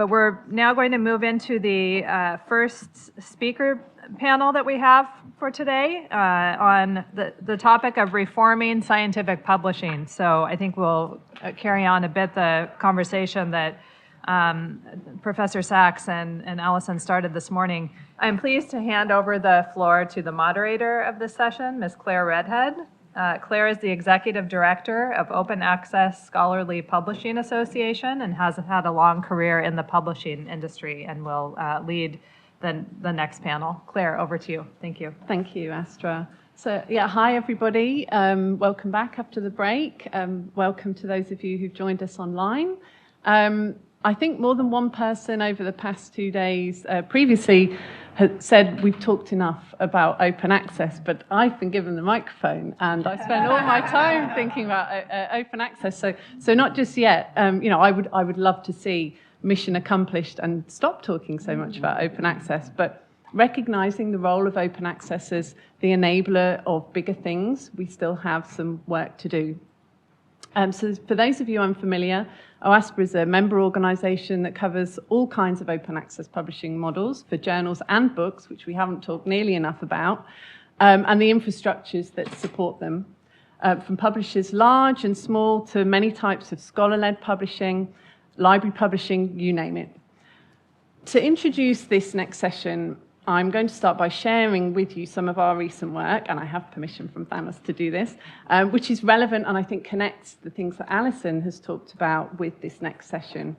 But we're now going to move into the first speaker panel that we have for today on the topic of reforming scientific publishing. So I think we'll carry on a bit the conversation that Professor Sachs and Allison started this morning. I'm pleased to hand over the floor to the moderator of this session, Ms. Claire Redhead. Claire is the Executive Director of Open Access Scholarly Publishing Association and has had a long career in the publishing industry and will lead the next panel. Claire, over to you. Thank you. Thank you, Astra. So, hi, everybody. Welcome back after the break. Welcome to those of you who've joined us online. I think more than one person over the past 2 days previously had said we've talked enough about open access, but I've been given the microphone and I spend all my time thinking about open access. So not just yet. I would love to see mission accomplished and stop talking so much about open access, but recognizing the role of open access as the enabler of bigger things, we still have some work to do. So for those of you unfamiliar, OASPA is a member organisation that covers all kinds of open access publishing models for journals and books, which we haven't talked nearly enough about, and the infrastructures that support them, from publishers large and small to many types of scholar-led publishing, library publishing, you name it. To introduce this next session, I'm going to start by sharing with you some of our recent work, and I have permission from Thanos to do this, which is relevant and I think connects the things that Alison has talked about with this next session.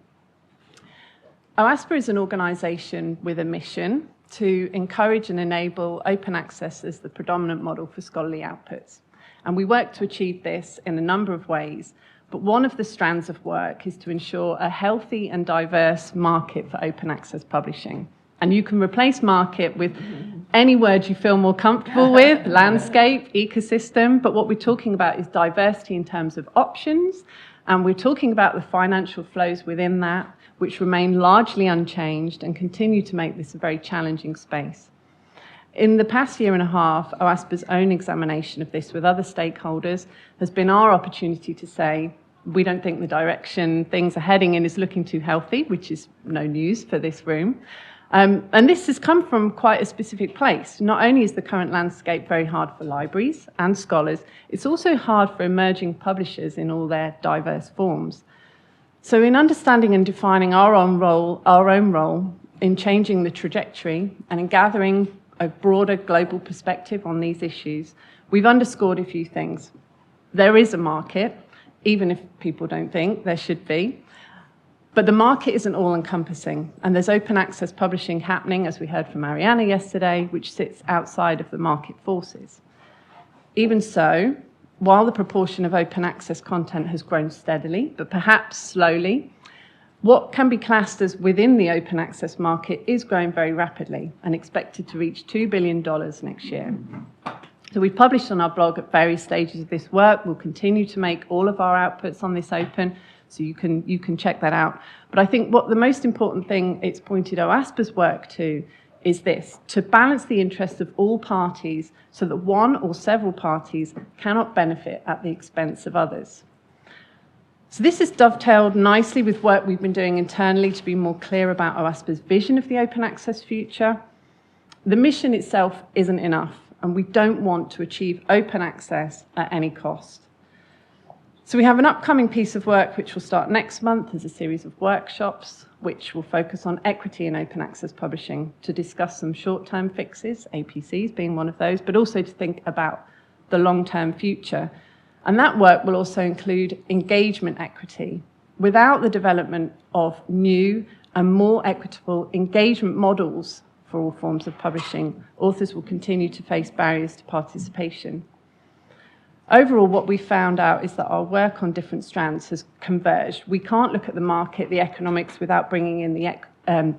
OASPA is an organisation with a mission to encourage and enable open access as the predominant model for scholarly outputs. And we work to achieve this in a number of ways, but one of the strands of work is to ensure a healthy and diverse market for open access publishing. And you can replace market with any word you feel more comfortable with, landscape, ecosystem, but what we're talking about is diversity in terms of options, and we're talking about the financial flows within that, which remain largely unchanged and continue to make this a very challenging space. In the past year and a half, OASPA's own examination of this with other stakeholders has been our opportunity to say, we don't think the direction things are heading in is looking too healthy, which is no news for this room. And this has come from quite a specific place. Not only is the current landscape very hard for libraries and scholars, it's also hard for emerging publishers in all their diverse forms. So in understanding and defining our own role in changing the trajectory and in gathering a broader global perspective on these issues, we've underscored a few things. There is a market, even if people don't think there should be. But the market isn't all-encompassing, and there's open access publishing happening, as we heard from Mariana yesterday, which sits outside of the market forces. Even so, while the proportion of open access content has grown steadily, but perhaps slowly, what can be classed as within the open access market is growing very rapidly and expected to reach $2 billion next year. So we've published on our blog at various stages of this work. We'll continue to make all of our outputs on this open, so you can check that out. But I think what the most important thing it's pointed OASPA's work to is this: to balance the interests of all parties so that one or several parties cannot benefit at the expense of others. So this is dovetailed nicely with work we've been doing internally to be more clear about OASPA's vision of the open access future. The mission itself isn't enough, and we don't want to achieve open access at any cost. So we have an upcoming piece of work which will start next month as a series of workshops which will focus on equity in open access publishing to discuss some short-term fixes, APCs being one of those, but also to think about the long-term future. And that work will also include engagement equity. Without the development of new and more equitable engagement models for all forms of publishing, authors will continue to face barriers to participation. Overall, what we found out is that our work on different strands has converged. We can't look at the market, the economics, without bringing in the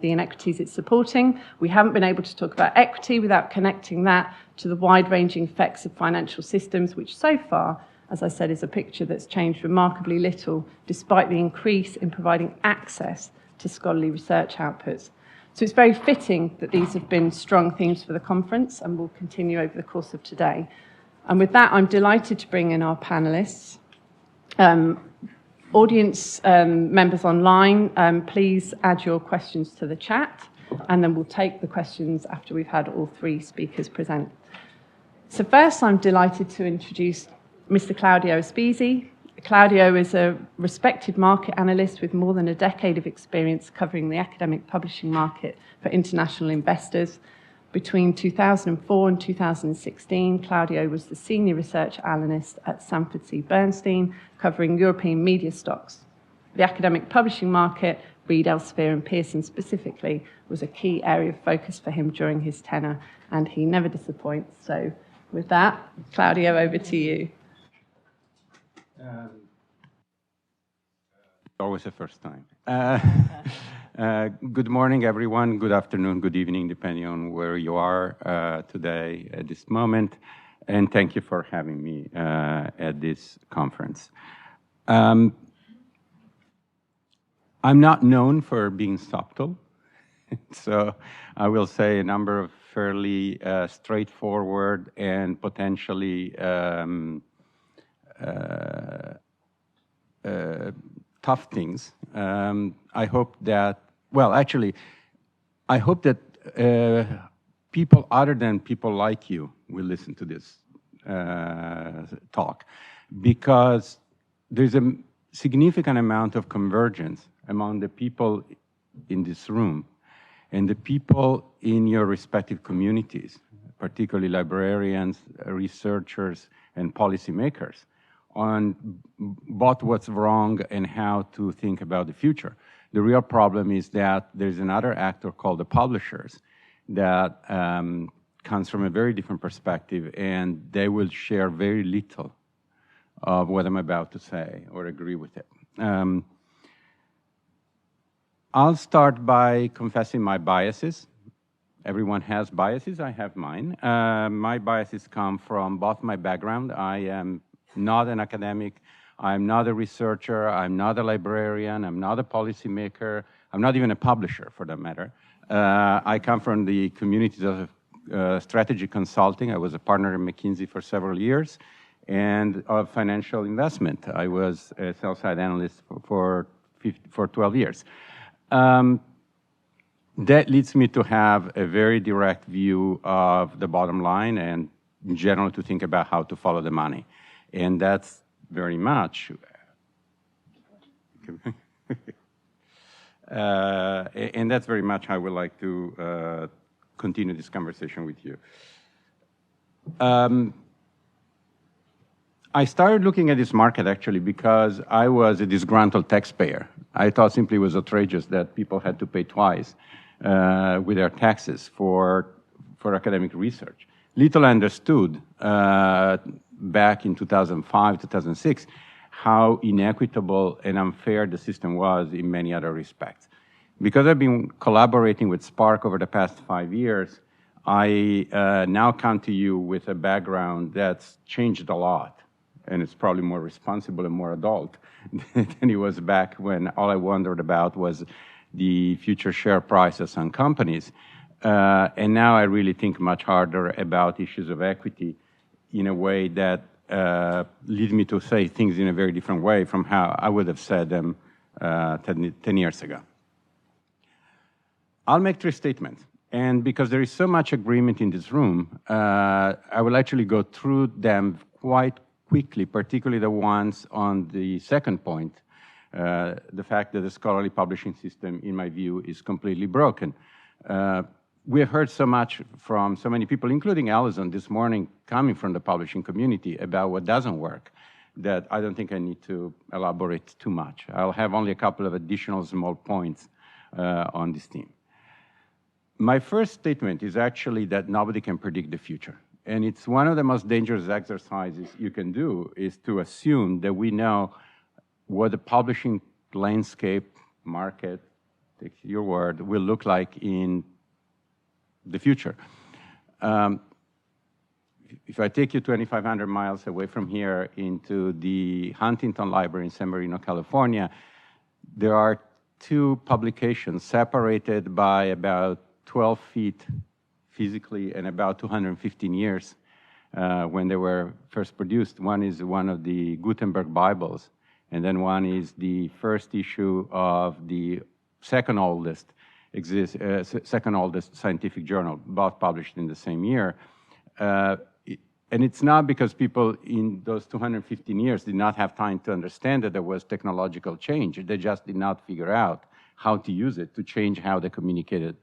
inequities it's supporting. We haven't been able to talk about equity without connecting that to the wide-ranging effects of financial systems, which so far, as I said, is a picture that's changed remarkably little, despite the increase in providing access to scholarly research outputs. So it's very fitting that these have been strong themes for the conference and will continue over the course of today. And with that, I'm delighted to bring in our panelists. Audience members online, please add your questions to the chat, and then we'll take the questions after we've had all three speakers present. So first, I'm delighted to introduce Mr. Claudio Espisi. Claudio is a respected market analyst with more than a decade of experience covering the academic publishing market for international investors. Between 2004 and 2016, Claudio was the senior research analyst at Sanford C. Bernstein, covering European media stocks. The academic publishing market, Reed Elsevier and Pearson specifically, was a key area of focus for him during his tenure, and he never disappoints. So with that, Claudio, over to you. Always a first time. Good morning, everyone. Good afternoon, good evening, depending on where you are today at this moment. And thank you for having me at this conference. I'm not known for being subtle, so I will say a number of fairly straightforward and potentially tough things. I hope that, I hope that people other than people like you will listen to this talk, because there's a significant amount of convergence among the people in this room and the people in your respective communities, particularly librarians, researchers, and policymakers, on both what's wrong and how to think about the future. The real problem is that there's another actor called the publishers that comes from a very different perspective, and they will share very little of what I'm about to say or agree with it. I'll start by confessing my biases. Everyone has biases. I have mine. My biases come from both my background. I am not an academic. I'm not a researcher. I'm not a librarian. I'm not a policymaker. I'm not even a publisher, for that matter. I come from the communities of strategy consulting. I was a partner in McKinsey for several years, and of financial investment. I was a sell-side analyst for 12 years. That leads me to have a very direct view of the bottom line and, in general, to think about how to follow the money. And that's very much, and that's very much how I would like to continue this conversation with you. I started looking at this market actually because I was a disgruntled taxpayer. I thought simply it was outrageous that people had to pay twice with their taxes for academic research. Little understood back in 2005, 2006, how inequitable and unfair the system was in many other respects. Because I've been collaborating with Spark over the past 5 years, I now come to you with a background that's changed a lot, and it's probably more responsible and more adult than it was back when all I wondered about was the future share prices on companies. And now I really think much harder about issues of equity in a way that leads me to say things in a very different way from how I would have said them 10 years ago. I'll make 3 statements. And because there is so much agreement in this room, I will actually go through them quite quickly, particularly the ones on the second point, the fact that the scholarly publishing system, in my view, is completely broken. We have heard so much from so many people, including Alison this morning, coming from the publishing community about what doesn't work, that I don't think I need to elaborate too much. I'll have only a couple of additional small points on this theme. My first statement is actually that nobody can predict the future. And it's one of the most dangerous exercises you can do is to assume that we know what the publishing landscape, market, take your word, will look like in the future. If I take you 2,500 miles away from here into the Huntington Library in San Marino, California, there are 2 publications separated by about 12 feet physically and about 215 years when they were first produced. One is one of the Gutenberg Bibles, And then one is the first issue of the second oldest scientific journal, both published in the same year. And it's not because people in those 215 years did not have time to understand that there was technological change. They just did not figure out how to use it to change how they communicated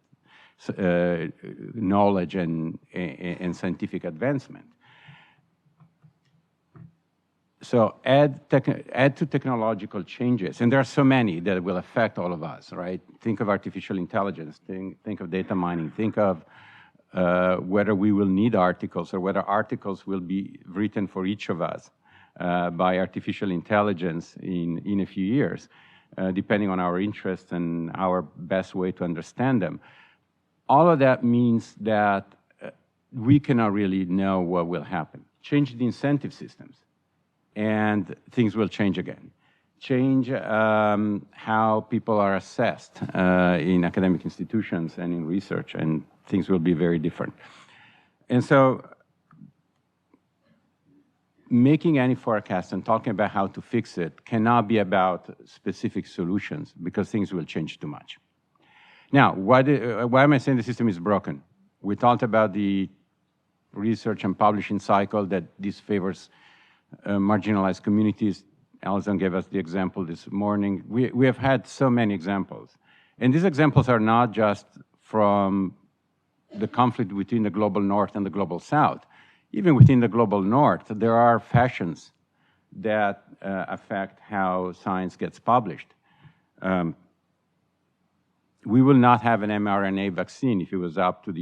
knowledge and scientific advancement. So add to technological changes, and there are so many that will affect all of us, right? Think of artificial intelligence, think of data mining, think of whether we will need articles or whether articles will be written for each of us by artificial intelligence in a few years, depending on our interests and our best way to understand them. All of that means that we cannot really know what will happen. Change the incentive systems, and things will change again. Change how people are assessed in academic institutions and in research, and things will be very different. And so making any forecast and talking about how to fix it cannot be about specific solutions because things will change too much. Now, why am I saying the system is broken? We talked about the research and publishing cycle, that this favors marginalized communities. Alison gave us the example this morning. We have had so many examples. And these examples are not just from the conflict between the global north and the global south. Even within the global north, there are fashions that affect how science gets published. We will not have an mRNA vaccine if it was up to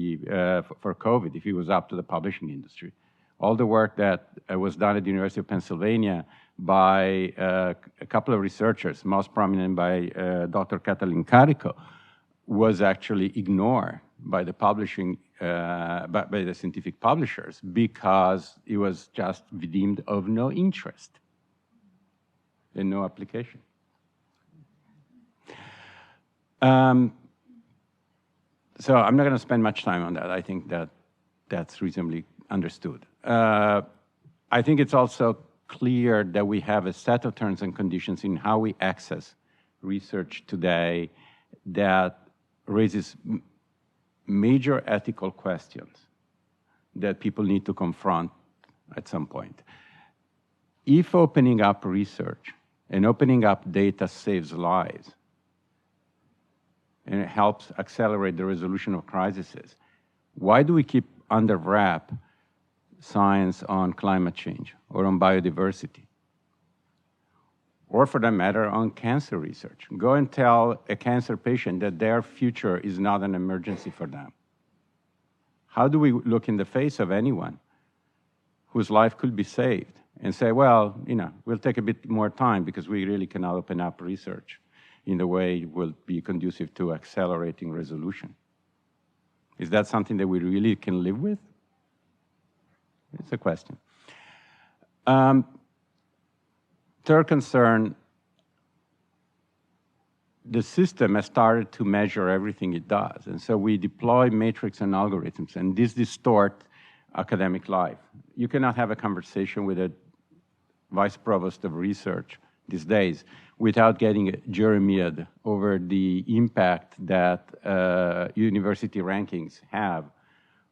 for COVID, if it was up to the publishing industry. All the work that was done at the University of Pennsylvania by a couple of researchers, most prominent by Dr. Katalin Kariko, was actually ignored by the publishing, by the scientific publishers because it was just deemed of no interest and no application. So I'm not going to spend much time on that. I think that that's reasonably understood. I think it's also clear that we have a set of terms and conditions in how we access research today that raises major ethical questions that people need to confront at some point. If opening up research and opening up data saves lives, and it helps accelerate the resolution of crises, why do we keep under wrap science on climate change or on biodiversity? Or for that matter, on cancer research. Go and tell a cancer patient that their future is not an emergency for them. How do we look in the face of anyone whose life could be saved and say, well, we'll take a bit more time because we really cannot open up research in the way it will be conducive to accelerating resolution? Is that something that we really can live with? It's a question. Third concern, the system has started to measure everything it does. And so we deploy metrics and algorithms, and this distort academic life. You cannot have a conversation with a vice provost of research these days without getting jeremiad over the impact that university rankings have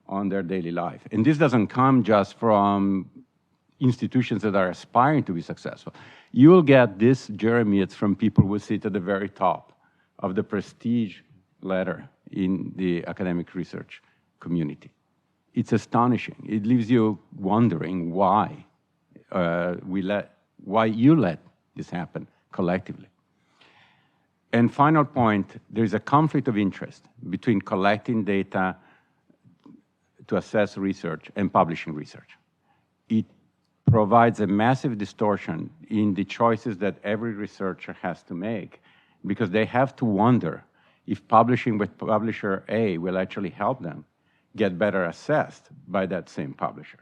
on their daily life. And this doesn't come just from institutions that are aspiring to be successful. You will get this jeremiads from people who sit at the very top of the prestige ladder in the academic research community. It's astonishing. It leaves you wondering why you let this happen collectively. And final point, there's a conflict of interest between collecting data to assess research and publishing research. It provides a massive distortion in the choices that every researcher has to make because they have to wonder if publishing with publisher A will actually help them get better assessed by that same publisher.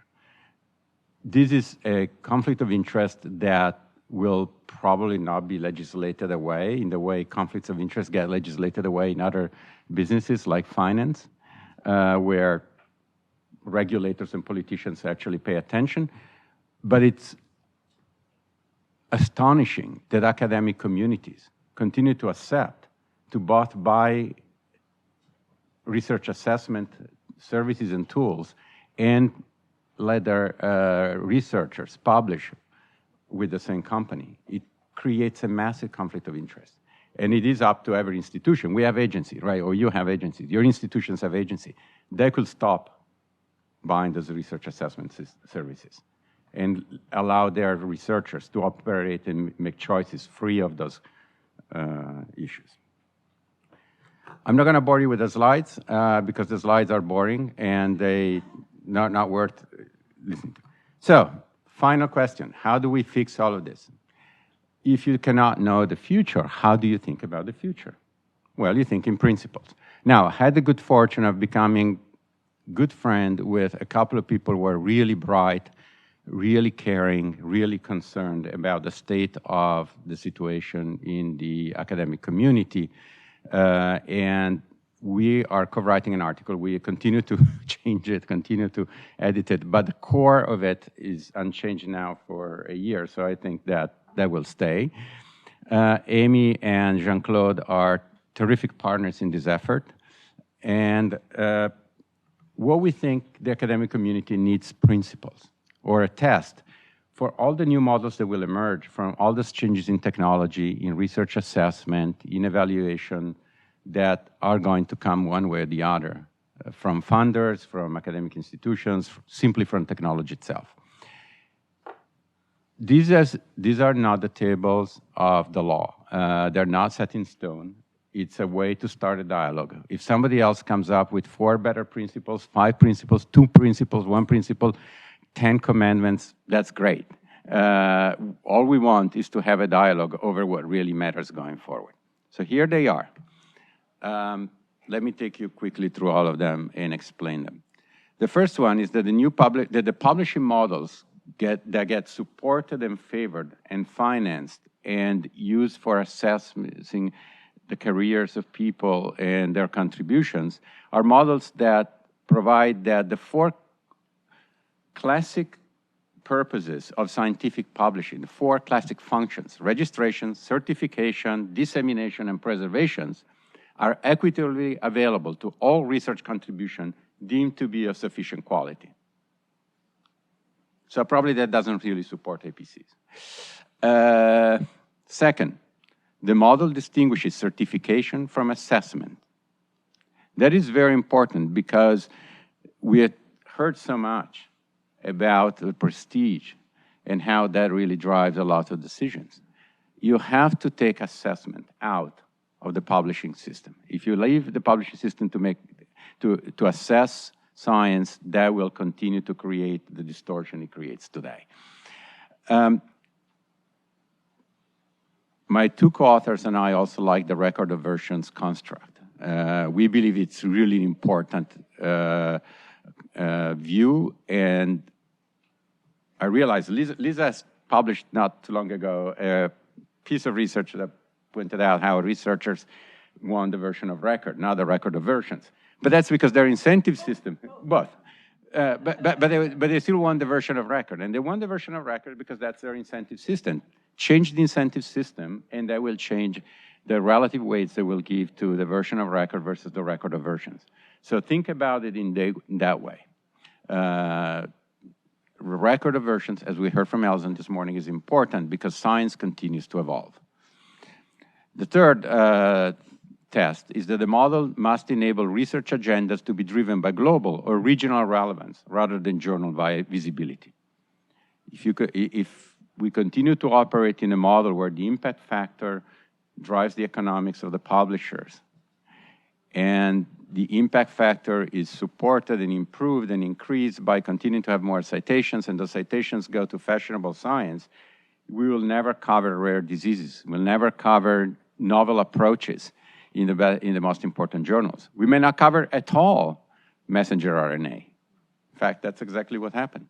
This is a conflict of interest that will probably not be legislated away in the way conflicts of interest get legislated away in other businesses like finance, where regulators and politicians actually pay attention. But it's astonishing that academic communities continue to accept to both buy research assessment services and tools and let their researchers publish with the same company. It creates a massive conflict of interest. And it is up to every institution. We have agencies, right? Or you have agencies. Your institutions have agencies. They could stop buying those research assessment services and allow their researchers to operate and make choices free of those issues. I'm not going to bore you with the slides because the slides are boring and they not worth listening to. So, final question. How do we fix all of this? If you cannot know the future, how do you think about the future? Well, you think in principles. Now, I had the good fortune of becoming good friend with a couple of people who are really bright, really caring, really concerned about the state of the situation in the academic community. And we are co-writing an article. We continue to change it, continue to edit it, but the core of it is unchanged now for a year, so I think that will stay. Amy and Jean-Claude are terrific partners in this effort, and what we think the academic community needs principles or a test for all the new models that will emerge from all these changes in technology, in research assessment, in evaluation, that are going to come one way or the other, from funders, from academic institutions, simply from technology itself. These are not the tables of the law. They're not set in stone. It's a way to start a dialogue. If somebody else comes up with 4 better principles, 5 principles, 2 principles, 1 principle, 10 commandments, that's great. All we want is to have a dialogue over what really matters going forward. So here they are. Let me take you quickly through all of them and explain them. The first one is that the publishing models that get supported and favored and financed and used for assessing the careers of people and their contributions are models that provide that the 4 classic purposes of scientific publishing, the 4 classic functions, registration, certification, dissemination, and preservations, are equitably available to all research contribution deemed to be of sufficient quality. So probably that doesn't really support APCs. Second, the model distinguishes certification from assessment. That is very important because we had heard so much about the prestige and how that really drives a lot of decisions. You have to take assessment out of the publishing system. If you leave the publishing system to assess science, that will continue to create the distortion it creates today. My 2 co-authors and I also like the record of versions construct. We believe it's really important view, and I realized Lisa has published not too long ago a piece of research that pointed out how researchers want the version of record, not the record of versions. But that's because their incentive system, both. But they still want the version of record. And they want the version of record because that's their incentive system. Change the incentive system, and that will change the relative weights they will give to the version of record versus the record of versions. So think about it in that way. Record of versions, as we heard from Elson this morning, is important because science continues to evolve. The third test is that the model must enable research agendas to be driven by global or regional relevance rather than journal visibility. If we continue to operate in a model where the impact factor drives the economics of the publishers, and the impact factor is supported and improved and increased by continuing to have more citations, and the citations go to fashionable science, we will never cover rare diseases. We'll never cover novel approaches in the most important journals. We may not cover at all messenger RNA. In fact, that's exactly what happened.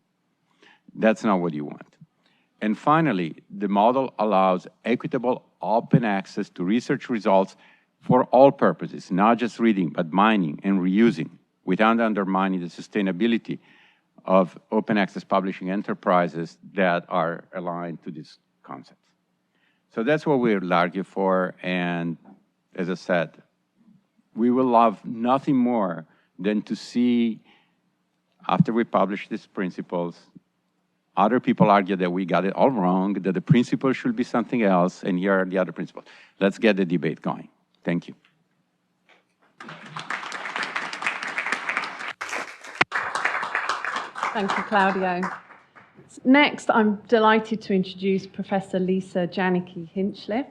That's not what you want. And finally, the model allows equitable open access to research results for all purposes, not just reading, but mining and reusing, without undermining the sustainability of open access publishing enterprises that are aligned to these concepts. So that's what we'll argue for, and as I said, we will love nothing more than to see, after we publish these principles, other people argue that we got it all wrong, that the principle should be something else, and here are the other principles. Let's get the debate going. Thank you. Thank you, Claudio. Next, I'm delighted to introduce Professor Lisa Janicki-Hinchliffe.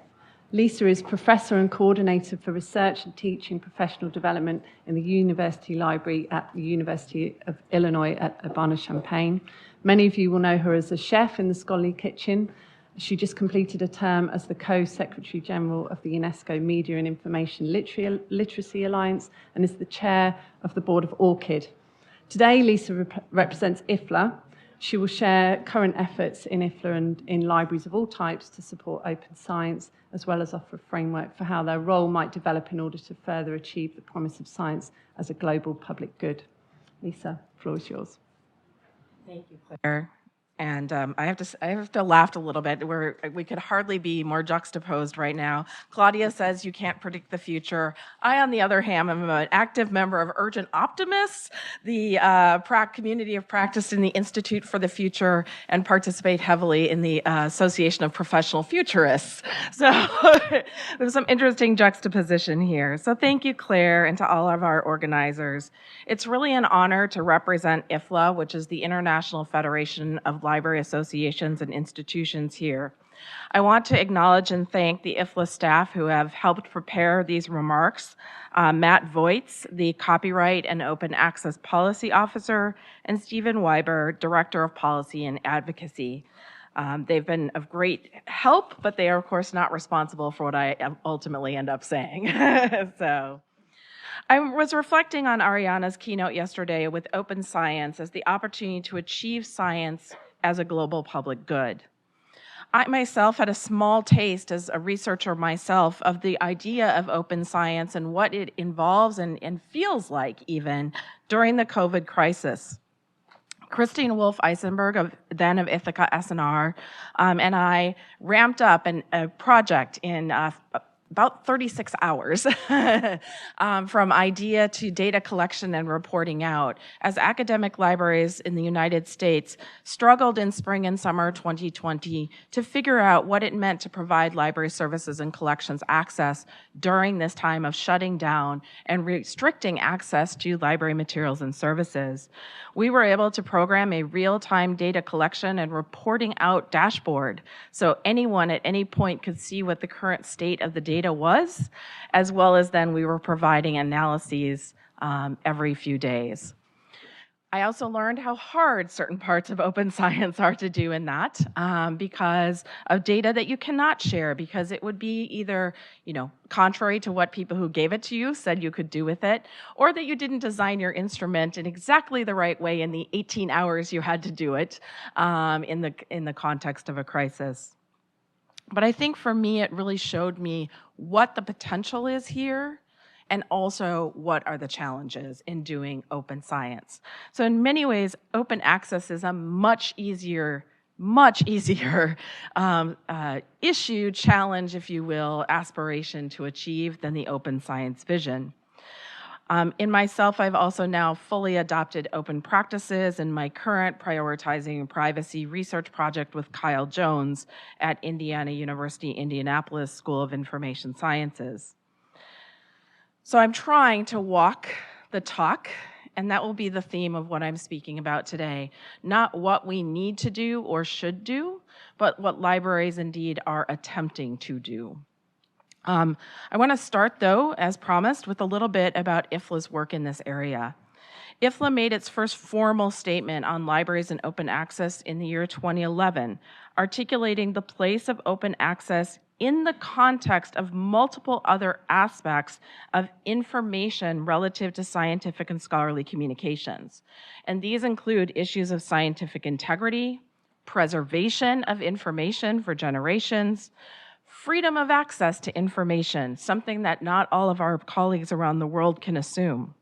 Lisa is Professor and Coordinator for Research and Teaching Professional Development in the University Library at the University of Illinois at Urbana-Champaign. Many of you will know her as a chef in the Scholarly Kitchen. She just completed a term as the Co-Secretary General of the UNESCO Media and Information Literacy Alliance and is the Chair of the Board of ORCID. Today, Lisa represents IFLA. She will share current efforts in IFLA and in libraries of all types to support open science, as well as offer a framework for how their role might develop in order to further achieve the promise of science as a global public good. Lisa, the floor is yours. Thank you, Claire. And I have to laugh a little bit. We could hardly be more juxtaposed right now. Claudia says you can't predict the future. I, on the other hand, am an active member of Urgent Optimists, the community of practice in the Institute for the Future, and participate heavily in the Association of Professional Futurists. So there's some interesting juxtaposition here. So thank you, Claire, and to all of our organizers. It's really an honor to represent IFLA, which is the International Federation of Library Associations and Institutions here. I want to acknowledge and thank the IFLA staff who have helped prepare these remarks, Matt Voits, the Copyright and Open Access Policy Officer, and Stephen Weiber, Director of Policy and Advocacy. They've been of great help, but they are, of course, not responsible for what I ultimately end up saying. So, I was reflecting on Ariana's keynote yesterday with Open Science as the opportunity to achieve science as a global public good. I myself had a small taste as a researcher myself of the idea of open science and what it involves and feels like even during the COVID crisis. Christine Wolf-Eisenberg, then of Ithaca SNR, and I ramped up a project in about 36 hours from idea to data collection and reporting out as academic libraries in the United States struggled in spring and summer 2020 to figure out what it meant to provide library services and collections access during this time of shutting down and restricting access to library materials and services. We were able to program a real-time data collection and reporting out dashboard so anyone at any point could see what the current state of the data was, as well as then we were providing analyses every few days. I also learned how hard certain parts of open science are to do in that because of data that you cannot share because it would be either, contrary to what people who gave it to you said you could do with it, or that you didn't design your instrument in exactly the right way in the 18 hours you had to do it in the context of a crisis. But I think for me, it really showed me what the potential is here and also what are the challenges in doing open science. So in many ways, open access is a much easier issue, challenge, if you will, aspiration to achieve than the open science vision. In myself, I've also now fully adopted open practices in my current prioritizing privacy research project with Kyle Jones at Indiana University, Indianapolis School of Information Sciences. So I'm trying to walk the talk, and that will be the theme of what I'm speaking about today. Not what we need to do or should do, but what libraries indeed are attempting to do. I want to start, though, as promised, with a little bit about IFLA's work in this area. IFLA made its first formal statement on libraries and open access in the year 2011, articulating the place of open access in the context of multiple other aspects of information relative to scientific and scholarly communications. And these include issues of scientific integrity, preservation of information for generations, freedom of access to information, something that not all of our colleagues around the world can assume,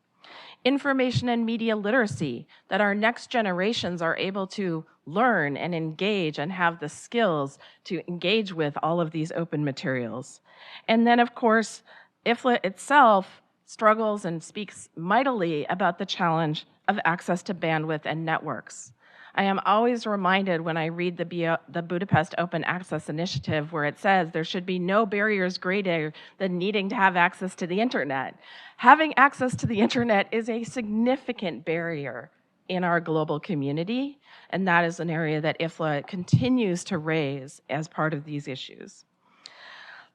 Information and media literacy, that our next generations are able to learn and engage and have the skills to engage with all of these open materials. And then, of course, IFLA itself struggles and speaks mightily about the challenge of access to bandwidth and networks. I am always reminded when I read the Budapest Open Access Initiative, where it says there should be no barriers greater than needing to have access to the internet. Having access to the internet is a significant barrier in our global community, and that is an area that IFLA continues to raise as part of these issues.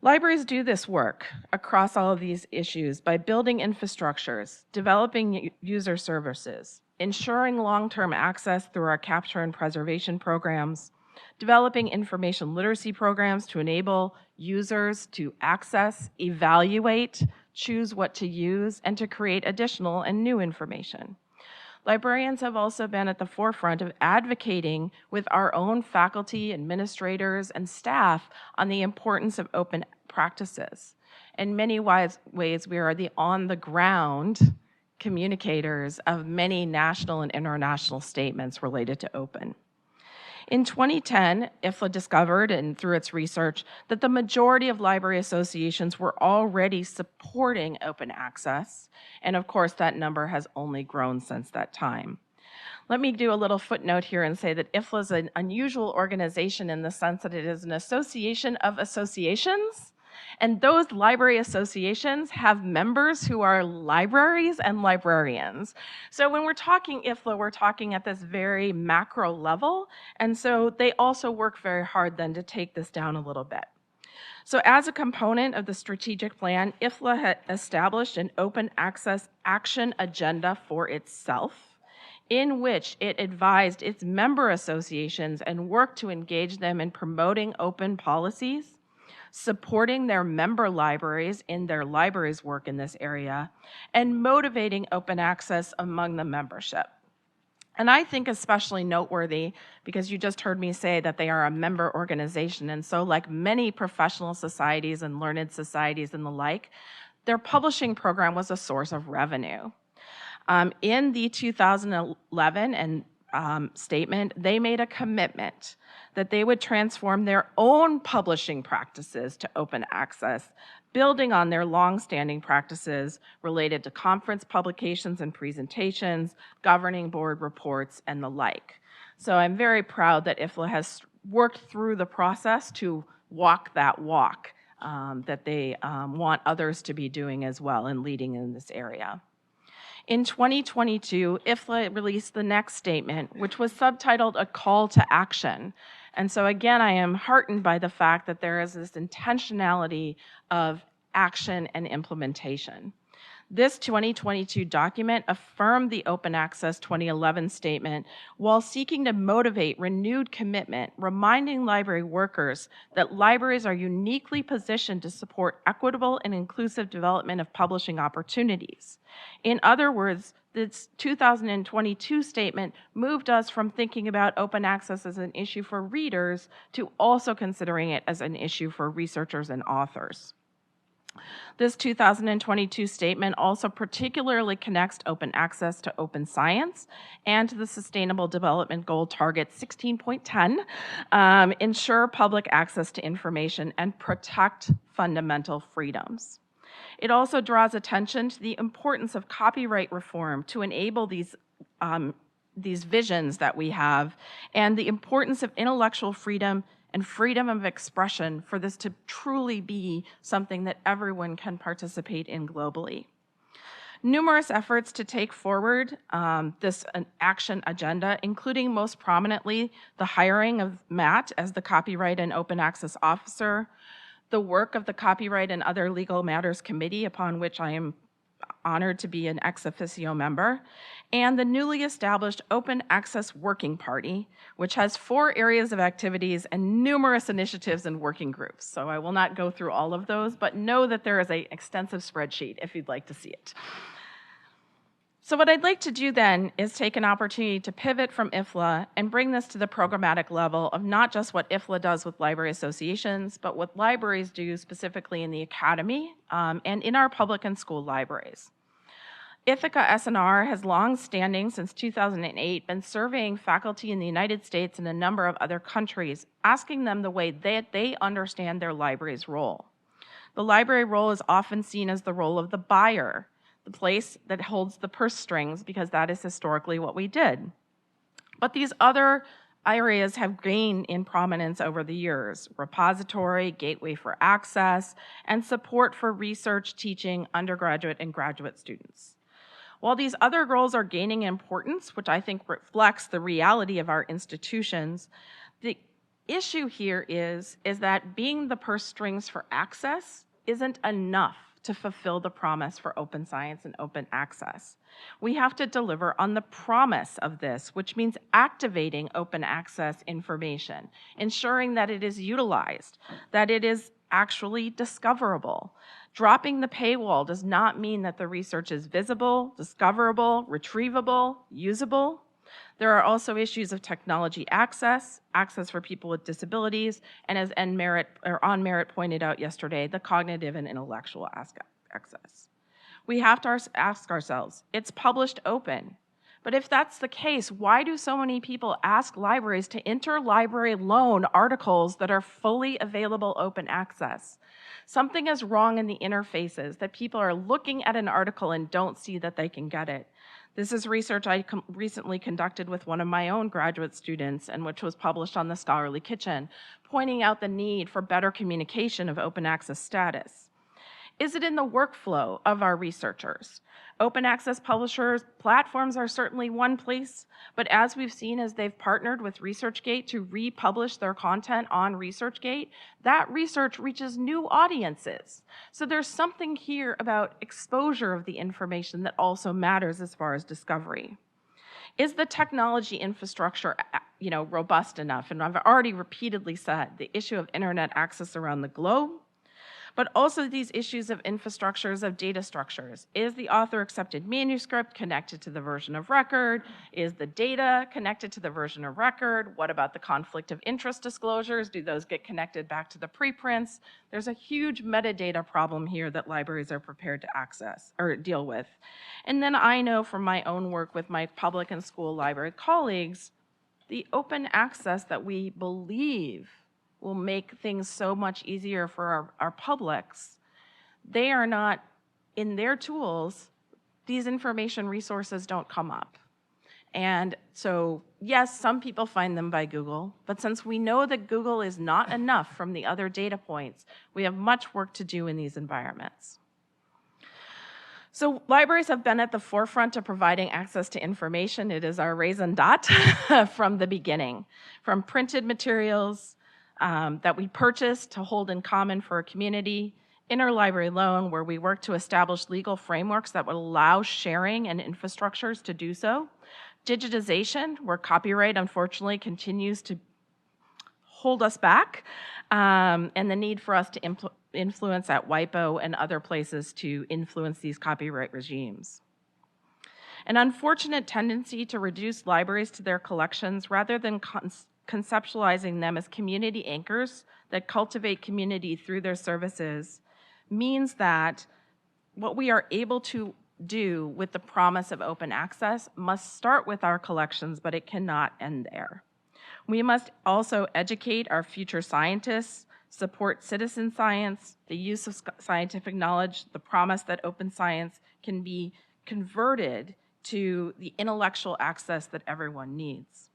Libraries do this work across all of these issues by building infrastructures, developing user services, ensuring long-term access through our capture and preservation programs, developing information literacy programs to enable users to access, evaluate, choose what to use, and to create additional and new information. Librarians have also been at the forefront of advocating with our own faculty, administrators, and staff on the importance of open practices. In many ways, we are the on-the-ground communicators of many national and international statements related to open. In 2010, IFLA discovered, and through its research, that the majority of library associations were already supporting open access, and of course that number has only grown since that time. Let me do a little footnote here and say that IFLA is an unusual organization in the sense that it is an association of associations, and those library associations have members who are libraries and librarians. So when we're talking IFLA, we're talking at this very macro level, and so they also work very hard then to take this down a little bit. So as a component of the strategic plan, IFLA had established an open access action agenda for itself, in which it advised its member associations and worked to engage them in promoting open policies, supporting their member libraries in their libraries' work in this area, and motivating open access among the membership. And I think especially noteworthy, because you just heard me say that they are a member organization, and so like many professional societies and learned societies and the like, their publishing program was a source of revenue. In the 2011 statement, they made a commitment that they would transform their own publishing practices to open access, building on their long-standing practices related to conference publications and presentations, governing board reports, and the like. So I'm very proud that IFLA has worked through the process to walk that walk that they want others to be doing as well and leading in this area. In 2022, IFLA released the next statement, which was subtitled A Call to Action. And so again, I am heartened by the fact that there is this intentionality of action and implementation. This 2022 document affirmed the Open Access 2011 statement while seeking to motivate renewed commitment, reminding library workers that libraries are uniquely positioned to support equitable and inclusive development of publishing opportunities. In other words, this 2022 statement moved us from thinking about open access as an issue for readers to also considering it as an issue for researchers and authors. This 2022 statement also particularly connects open access to open science and to the Sustainable Development Goal Target 16.10, ensure public access to information and protect fundamental freedoms. It also draws attention to the importance of copyright reform to enable these visions that we have, and the importance of intellectual freedom and freedom of expression for this to truly be something that everyone can participate in globally. Numerous efforts to take forward this action agenda, including most prominently the hiring of Matt as the Copyright and Open Access Officer, the work of the Copyright and Other Legal Matters Committee, upon which I am honored to be an ex officio member, and the newly established Open Access Working Party, which has 4 areas of activities and numerous initiatives and working groups. So I will not go through all of those, but know that there is an extensive spreadsheet if you'd like to see it. So what I'd like to do then is take an opportunity to pivot from IFLA and bring this to the programmatic level of not just what IFLA does with library associations, but what libraries do specifically in the academy and in our public and school libraries. Ithaca SNR has long standing, since 2008, been surveying faculty in the United States and a number of other countries, asking them the way that they understand their library's role. The library role is often seen as the role of the buyer, the place that holds the purse strings, because that is historically what we did. But these other areas have gained in prominence over the years: repository, gateway for access, and support for research teaching undergraduate and graduate students. While these other roles are gaining importance, which I think reflects the reality of our institutions, the issue here is that being the purse strings for access isn't enough to fulfill the promise for open science and open access. We have to deliver on the promise of this, which means activating open access information, ensuring that it is utilized, that it is actually discoverable. Dropping the paywall does not mean that the research is visible, discoverable, retrievable, usable. There are also issues of technology access, access for people with disabilities, and as On Merit pointed out yesterday, the cognitive and intellectual access. We have to ask ourselves, it's published open, but if that's the case, why do so many people ask libraries to interlibrary loan articles that are fully available open access? Something is wrong in the interfaces, that people are looking at an article and don't see that they can get it. This is research I recently conducted with one of my own graduate students, and which was published on the Scholarly Kitchen, pointing out the need for better communication of open access status. Is it in the workflow of our researchers? Open access publishers, platforms are certainly one place, but as we've seen as they've partnered with ResearchGate to republish their content on ResearchGate, that research reaches new audiences. So there's something here about exposure of the information that also matters as far as discovery. Is the technology infrastructure, robust enough? And I've already repeatedly said the issue of internet access around the globe, but also these issues of infrastructures, of data structures. Is the author-accepted manuscript connected to the version of record? Is the data connected to the version of record? What about the conflict of interest disclosures? Do those get connected back to the preprints? There's a huge metadata problem here that libraries are prepared to access or deal with. And then I know from my own work with my public and school library colleagues, the open access that we believe will make things so much easier for our publics, they are not, in their tools, these information resources don't come up. And so, yes, some people find them by Google, but since we know that Google is not enough from the other data points, we have much work to do in these environments. So libraries have been at the forefront of providing access to information. It is our raison d'etre from the beginning, from printed materials, that we purchased to hold in common for a community, interlibrary loan, where we work to establish legal frameworks that would allow sharing and infrastructures to do so, digitization, where copyright unfortunately continues to hold us back, and the need for us to influence at WIPO and other places to influence these copyright regimes. An unfortunate tendency to reduce libraries to their collections rather than conceptualizing them as community anchors that cultivate community through their services means that what we are able to do with the promise of open access must start with our collections, but it cannot end there. We must also educate our future scientists, support citizen science, the use of scientific knowledge, the promise that open science can be converted to the intellectual access that everyone needs.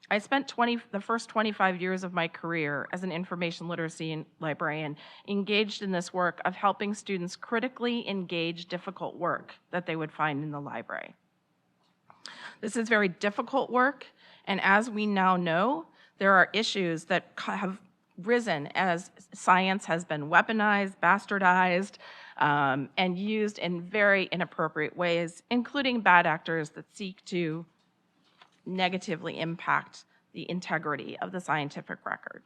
I spent the first 25 years of my career as an information literacy librarian engaged in this work of helping students critically engage difficult work that they would find in the library. This is very difficult work, and as we now know, there are issues that have risen as science has been weaponized, bastardized, and used in very inappropriate ways, including bad actors that seek to negatively impact the integrity of the scientific record.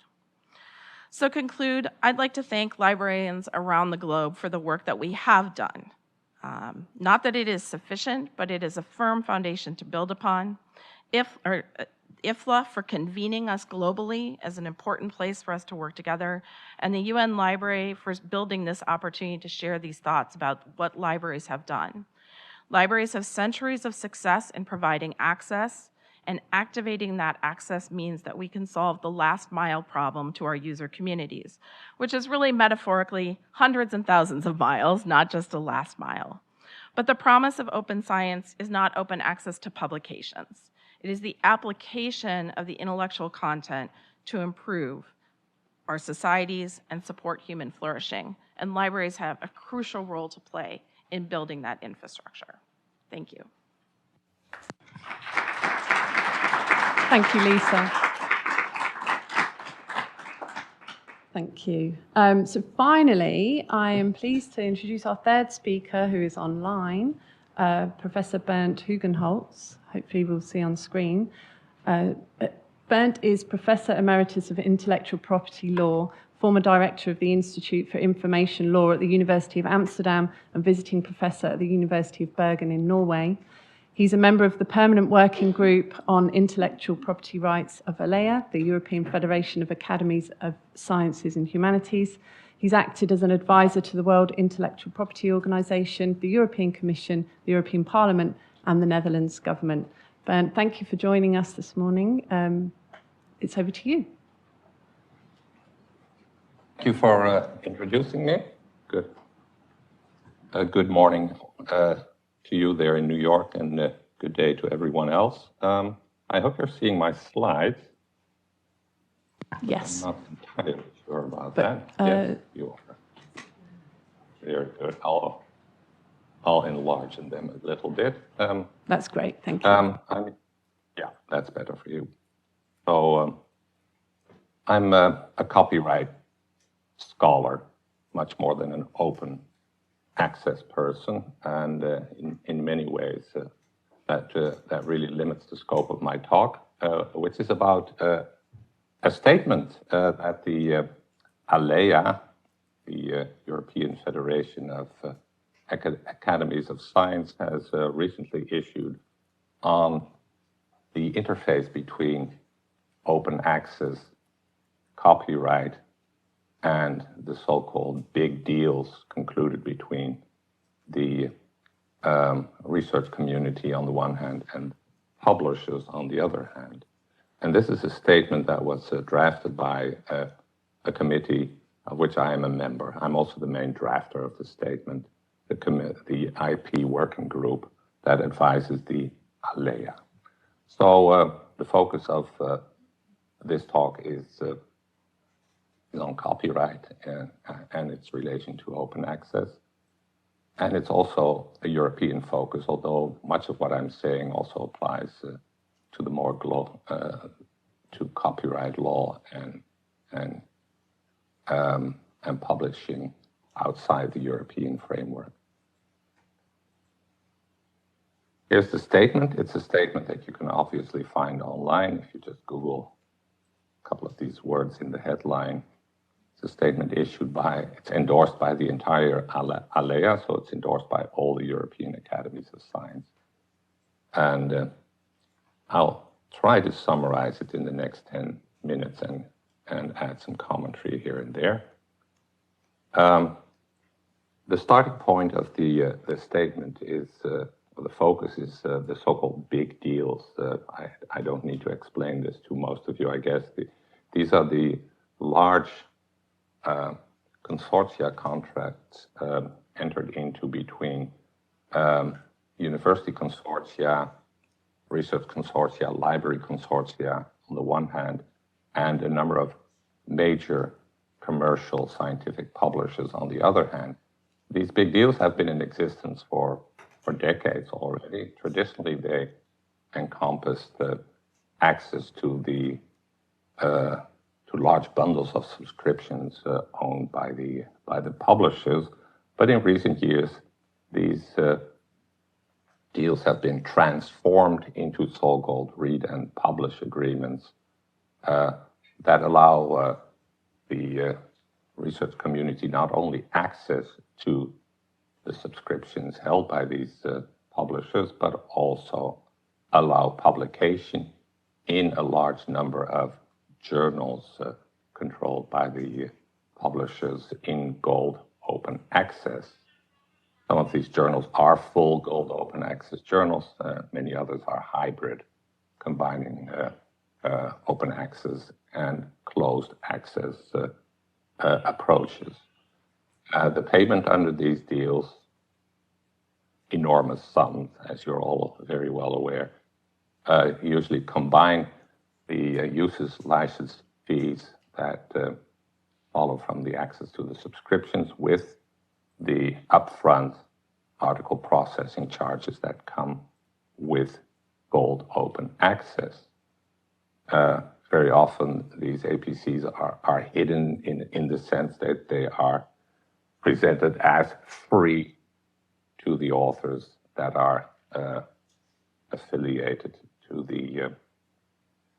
So to conclude, I'd like to thank librarians around the globe for the work that we have done. Not that it is sufficient, but it is a firm foundation to build upon. IFLA for convening us globally as an important place for us to work together, and the UN Library for building this opportunity to share these thoughts about what libraries have done. Libraries have centuries of success in providing access, and activating that access means that we can solve the last mile problem to our user communities, which is really metaphorically hundreds and thousands of miles, not just a last mile. But the promise of open science is not open access to publications. It is the application of the intellectual content to improve our societies and support human flourishing. And libraries have a crucial role to play in building that infrastructure. Thank you. Thank you, Lisa. Thank you. So finally, I am pleased to introduce our third speaker, who is online, Professor Bernd Hugenholtz. Hopefully we'll see on screen. Bernd is Professor Emeritus of Intellectual Property Law, former Director of the Institute for Information Law at the University of Amsterdam, and visiting Professor at the University of Bergen in Norway. He's a member of the Permanent Working Group on Intellectual Property Rights of ALEA, the European Federation of Academies of Sciences and Humanities. He's acted as an advisor to the World Intellectual Property Organization, the European Commission, the European Parliament, and the Netherlands government. Bernd, thank you for joining us this morning. It's over to you. Thank you for introducing me. Good morning to you there in New York, and good day to everyone else. I hope you're seeing my slides. Yes. I'm not entirely sure about that. Yes, you are. Very good. I'll enlarge them a little bit. That's great. Thank you. Yeah, that's better for you. So I'm a copyright scholar, much more than an open access person, and in many ways that really limits the scope of my talk, which is about a statement that the ALEA, the European Federation of Academies of Science, has recently issued on the interface between open access, copyright, and the so-called big deals concluded between the research community on the one hand and publishers on the other hand. And this is a statement that was drafted by a committee of which I am a member. I'm also the main drafter of the statement, the IP working group that advises the ALEA. So the focus of this talk is on copyright and its relation to open access. And it's also a European focus, although much of what I'm saying also applies to the more to copyright law and publishing outside the European framework. Here's the statement. It's a statement that you can obviously find online if you just Google a couple of these words in the headline. It's a statement issued it's endorsed by the entire ALEA, so it's endorsed by all the European Academies of Science. And I'll try to summarize it in the next 10 minutes and add some commentary here and there. The starting point of the statement is, the focus is the so-called big deals. I don't need to explain this to most of you, I guess. These are the large consortia contracts entered into between university consortia, research consortia, library consortia on the one hand, and a number of major commercial scientific publishers on the other hand. These big deals have been in existence for decades already. Traditionally, they encompassed access to the to large bundles of subscriptions owned by the publishers. But in recent years, these deals have been transformed into so-called read and publish agreements that allow the research community not only access to the subscriptions held by these publishers, but also allow publication in a large number of journals controlled by the publishers in gold open access. Some of these journals are full gold open access journals. Many others are hybrid, combining open access and closed access approaches. The payment under these deals, enormous sums, as you're all very well aware, usually combine the users license fees that follow from the access to the subscriptions with the upfront article processing charges that come with gold open access. Very often these APCs are hidden in the sense that they are presented as free to the authors that are affiliated to the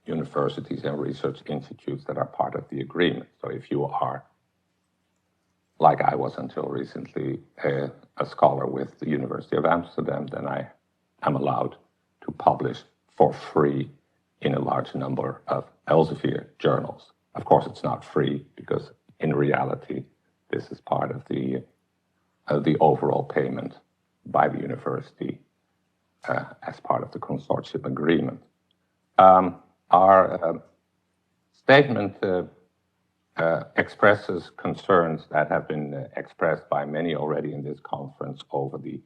universities and research institutes that are part of the agreement. So if you are, like I was until recently, a scholar with the University of Amsterdam, then I am allowed to publish for free in a large number of Elsevier journals. Of course, it's not free because in reality, this is part of the overall payment by the university as part of the consortium agreement. Our statement expresses concerns that have been expressed by many already in this conference over the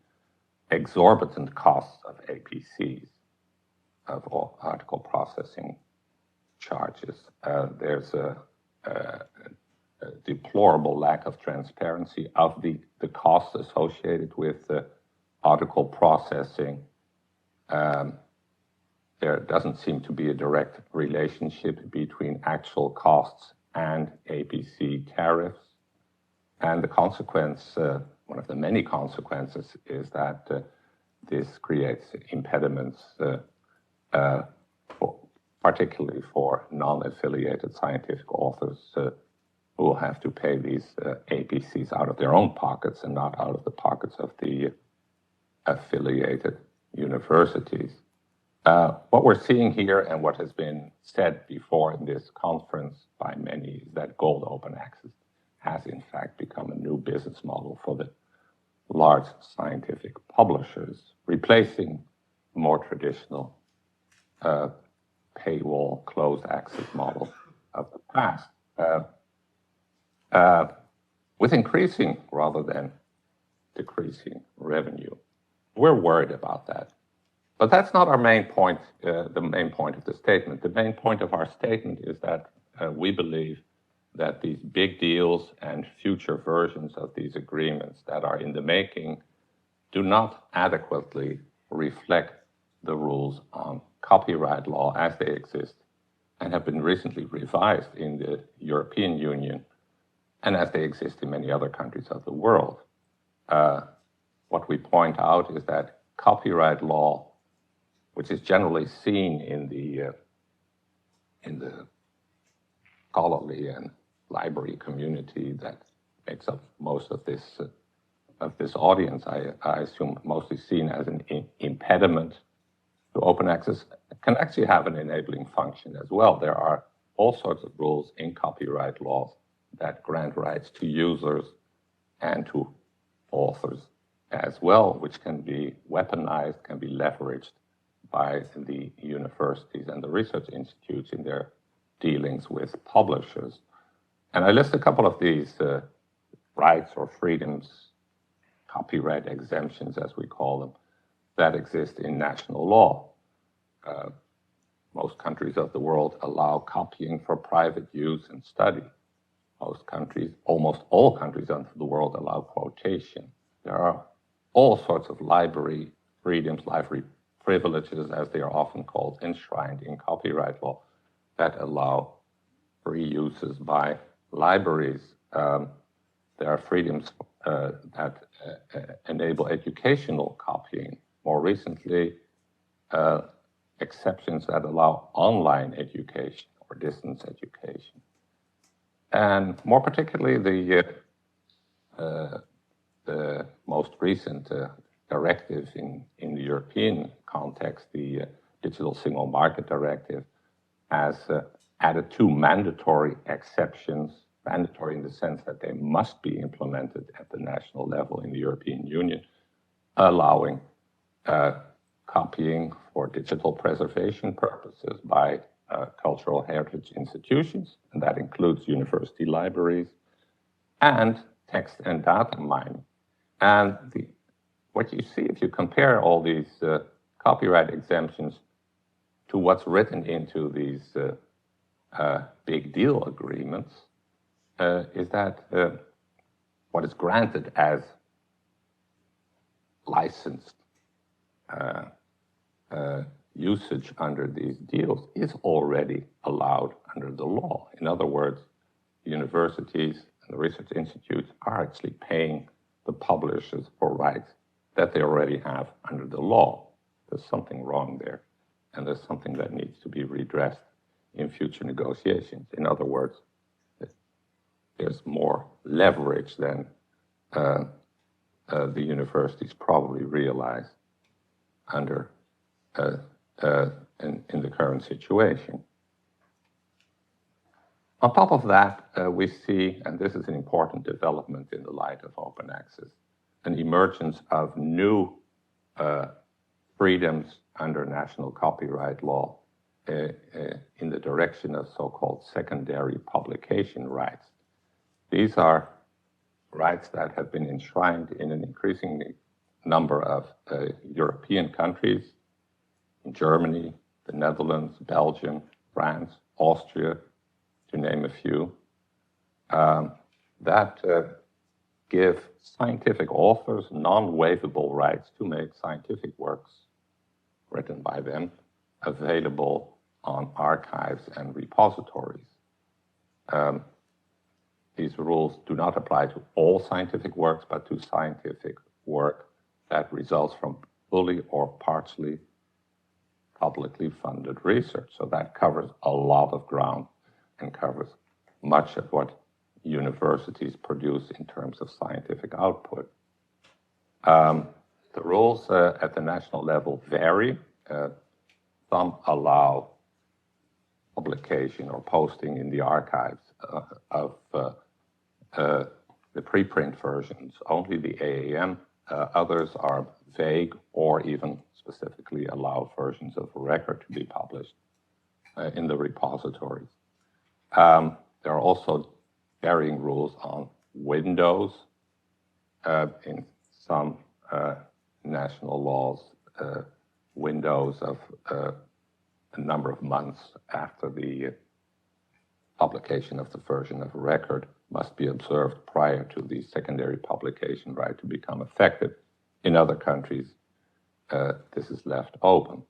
exorbitant costs of APCs, of all article processing charges. There's a deplorable lack of transparency of the costs associated with article processing. There doesn't seem to be a direct relationship between actual costs and APC tariffs. And the consequence, one of the many consequences, is that this creates impediments, particularly for non-affiliated scientific authors who will have to pay these APCs out of their own pockets and not out of the pockets of the affiliated universities. What we're seeing here and what has been said before in this conference by many is that gold open access has in fact become a new business model for the large scientific publishers, replacing more traditional paywall closed access model of the past, with increasing rather than decreasing revenue. We're worried about that. But that's not our main point, the main point of the statement. The main point of our statement is that we believe that these big deals and future versions of these agreements that are in the making do not adequately reflect the rules on copyright law as they exist and have been recently revised in the European Union and as they exist in many other countries of the world. What we point out is that copyright law, which is generally seen in the scholarly and library community that makes up most of this audience, I assume mostly seen as an impediment to open access, can actually have an enabling function as well. There are all sorts of rules in copyright laws that grant rights to users and to authors as well, which can be weaponized, can be leveraged by the universities and the research institutes in their dealings with publishers. And I list a couple of these rights or freedoms, copyright exemptions, as we call them, that exist in national law. Most countries of the world allow copying for private use and study. Most countries, almost all countries of the world allow quotation. There are all sorts of library freedoms, library privileges, as they are often called, enshrined in copyright law that allow free uses by libraries. There are freedoms that enable educational copying. More recently, exceptions that allow online education or distance education. And more particularly, the most recent directive in the European context, the Digital Single Market Directive, has added two mandatory exceptions, mandatory in the sense that they must be implemented at the national level in the European Union, allowing copying for digital preservation purposes by cultural heritage institutions, and that includes university libraries, and text and data mining. And what you see if you compare all these copyright exemptions to what's written into these big deal agreements is that what is granted as licensed usage under these deals is already allowed under the law. In other words, universities and the research institutes are actually paying the publishers for rights that they already have under the law. There's something wrong there, and there's something that needs to be redressed in future negotiations. In other words, there's more leverage than the universities probably realize under in the current situation. On top of that, we see, and this is an important development in the light of open access, an emergence of new freedoms under national copyright law in the direction of so-called secondary publication rights. These are rights that have been enshrined in an increasing number of European countries, in Germany, the Netherlands, Belgium, France, Austria, to name a few, that give scientific authors non-waivable rights to make scientific works written by them available on archives and repositories. These rules do not apply to all scientific works, but to scientific work that results from fully or partially publicly funded research. So that covers a lot of ground and covers much of what universities produce in terms of scientific output. The rules at the national level vary. Some allow publication or posting in the archives of the preprint versions, only the AAM. Others are vague or even specifically allow versions of a record to be published in the repositories. There are also varying rules on windows in some national laws, windows of a number of months after the publication of the version of a record must be observed prior to the secondary publication right to become effective. In other countries, this is left open.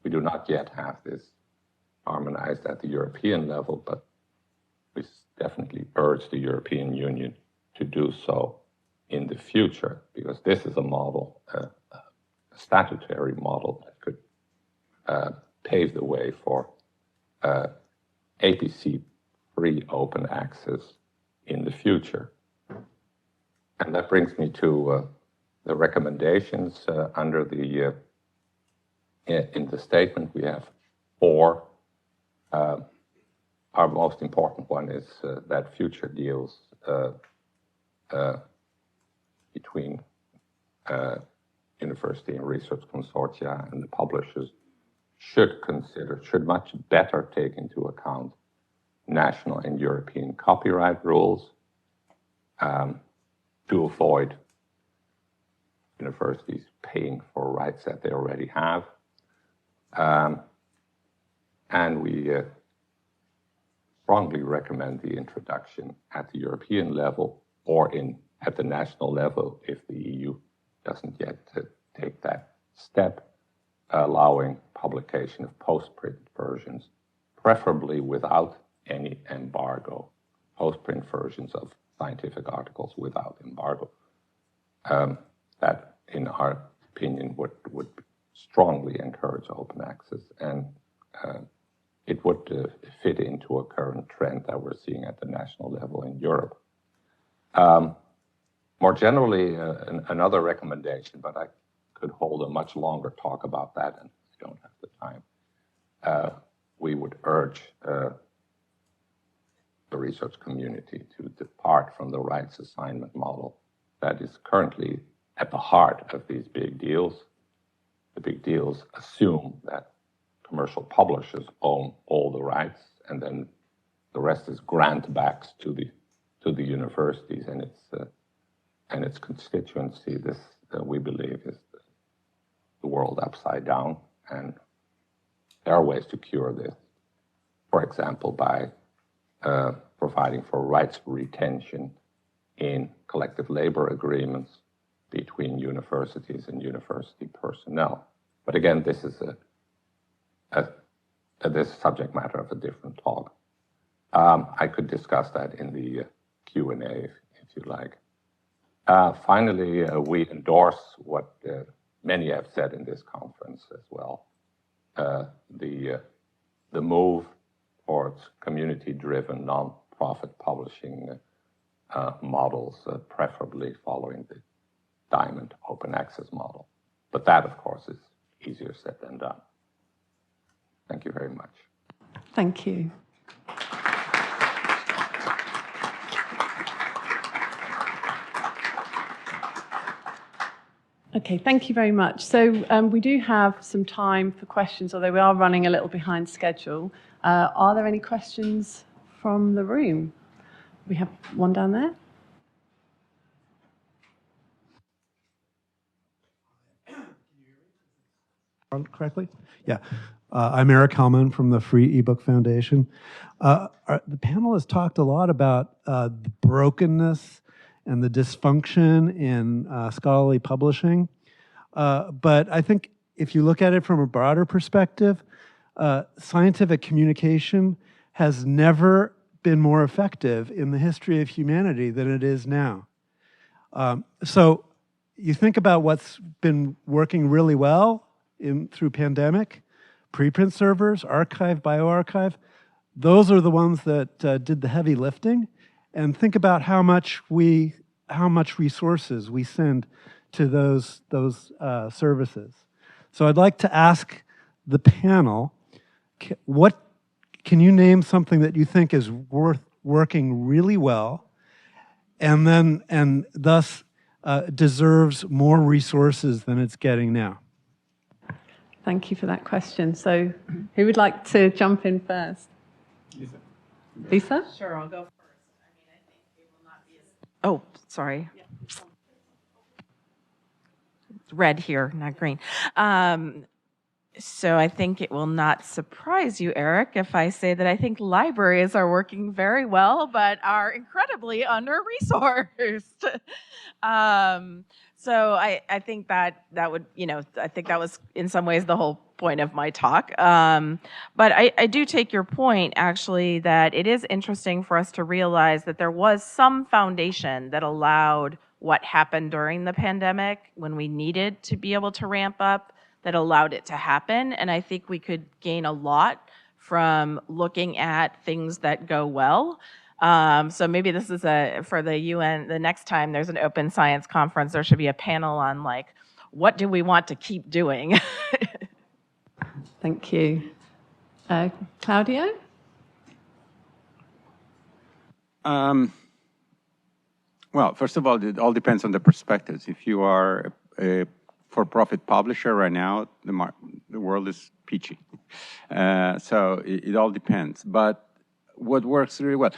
We do not yet have this harmonized at the European level, but we definitely urge the European Union to do so in the future, because this is a model, a statutory model that could pave the way for APC-free open access in the future. And that brings me to the recommendations under the, in the statement we have 4. Our most important one is that future deals between university and research consortia and the publishers should much better take into account national and European copyright rules to avoid universities paying for rights that they already have. And we strongly recommend the introduction at the European level or at the national level if the EU doesn't yet take that step, allowing publication of post-print versions, preferably without any embargo, post-print versions of scientific articles without embargo. That, in our opinion, would strongly encourage open access, and it would fit into a current trend that we're seeing at the national level in Europe. More generally, another recommendation, but I could hold a much longer talk about that, and I don't have the time. We would urge the research community to depart from the rights assignment model that is currently at the heart of these big deals. The big deals assume that commercial publishers own all the rights, and then the rest is grant backs to the universities and its constituency. This we believe is the world upside down, and there are ways to cure this. For example, by providing for rights retention in collective labor agreements between universities and university personnel. But again, this is this subject matter of a different talk. I could discuss that in the Q&A if you like. Finally, we endorse what many have said in this conference as well. The move towards community-driven, non-profit publishing models, preferably following the Diamond open access model. But that, of course, is easier said than done. Thank you very much. Thank you. Okay, thank you very much. So we do have some time for questions, although we are running a little behind schedule. Are there any questions from the room? We have one down there. Correctly? Yeah. I'm Eric Hellman from the Free eBook Foundation. The panel has talked a lot about the brokenness and the dysfunction in scholarly publishing. But I think if you look at it from a broader perspective, scientific communication has never been more effective in the history of humanity than it is now. So you think about what's been working really well through pandemic, preprint servers, archive, bioarchive, those are the ones that did the heavy lifting. And think about how much resources we send to those services. So I'd like to ask the panel, can you name something that you think is working really well, and thus deserves more resources than it's getting now? Thank you for that question. So who would like to jump in first? Lisa? Sure, I'll go first. I mean, I think it will not be as... Oh, sorry. Yeah. It's red here, not green. So I think it will not surprise you, Eric, if I say that I think libraries are working very well, but are incredibly under-resourced. So I think that would, I think that was in some ways the whole point of my talk. But I do take your point, actually, that it is interesting for us to realize that there was some foundation that allowed what happened during the pandemic when we needed to be able to ramp up, that allowed it to happen. And I think we could gain a lot from looking at things that go well. So maybe this is for the UN, the next time there's an open science conference, there should be a panel on like, what do we want to keep doing? Thank you. Claudio? Well, first of all, it all depends on the perspectives. If you are a for-profit publisher right now, the world is peachy. So it all depends. But what works really well,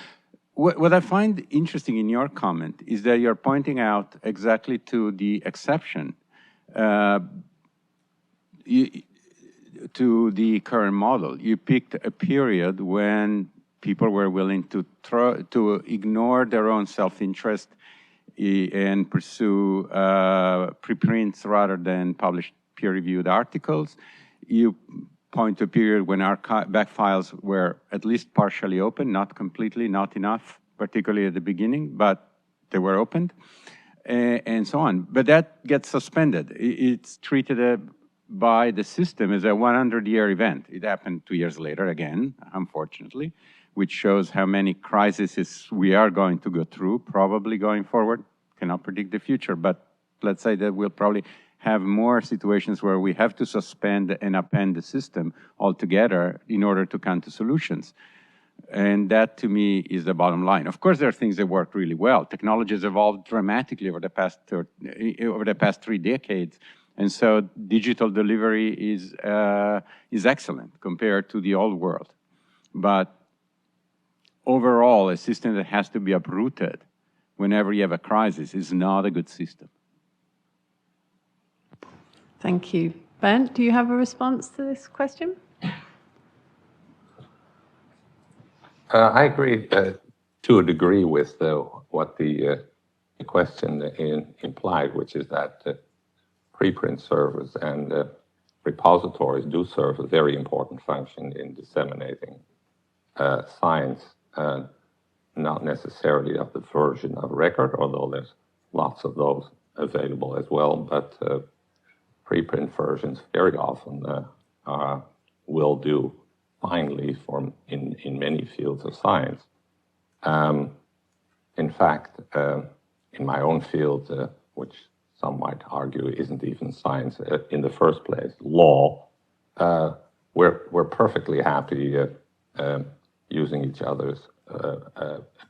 what I find interesting in your comment is that you're pointing out exactly to the exception to the current model. You picked a period when people were willing to ignore their own self-interest and pursue preprints rather than publish peer-reviewed articles. You point to a period when back files were at least partially open, not completely, not enough, particularly at the beginning, but they were opened, and so on. But that gets suspended. It's treated by the system as a 100-year event. It happened 2 years later again, unfortunately, which shows how many crises we are going to go through, probably going forward. Cannot predict the future, but let's say that we'll probably have more situations where we have to suspend and append the system altogether in order to come to solutions. And that, to me, is the bottom line. Of course, there are things that work really well. Technology has evolved dramatically over the past 3 decades. And so digital delivery is excellent compared to the old world. But overall, a system that has to be uprooted whenever you have a crisis is not a good system. Thank you. Bernd, do you have a response to this question? I agree to a degree with what the question implied, which is that preprint servers and repositories do serve a very important function in disseminating science, not necessarily of the version of record, although there's lots of those available as well, but preprint versions very often will do finely in many fields of science. In fact, in my own field, which some might argue isn't even science in the first place, law, we're perfectly happy using each other's